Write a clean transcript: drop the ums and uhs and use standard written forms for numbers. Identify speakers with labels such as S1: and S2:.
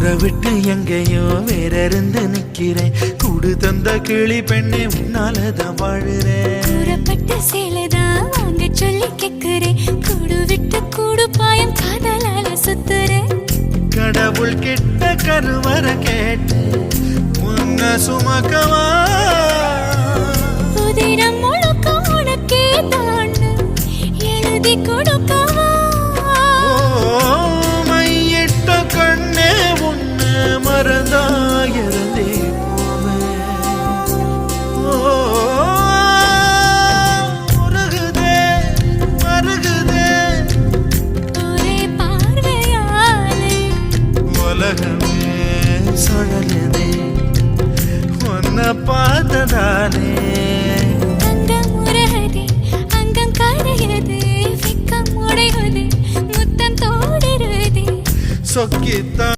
S1: ஊரை விட்டு எங்கேயோ வேற இருந்து நிக்கிறேன். கூடு தந்த கிளி பெண்ணே உன்னாலதான் வாழுறேன்.
S2: கூறப்பட்ட சேலைதான் வாங்க சொல்லி கேக்குறேன். கூடு விட்டு கூடு பாயம் காதலால சுத்துறேன்.
S1: கடவுள் கிட்ட கருவற கேட்டு உன்ன சுமக்கவா
S2: உதிரம் முழுக்க உனக்கே தான் எழுதி கொடுக்கவா.
S1: மையிட்ட கண்ணே உன்ன மறந்தாயிருந்தே மருகுதே
S2: ஒரே பார்வையாலே
S1: உலகமே சுழலுதே உன்னை பார்த்ததானே.
S2: அங்கம் உருகுதே அங்கம் கரையுதே வெக்கம் உடையுதே முத்தம் தோடுருதே
S1: சொக்கித்தான்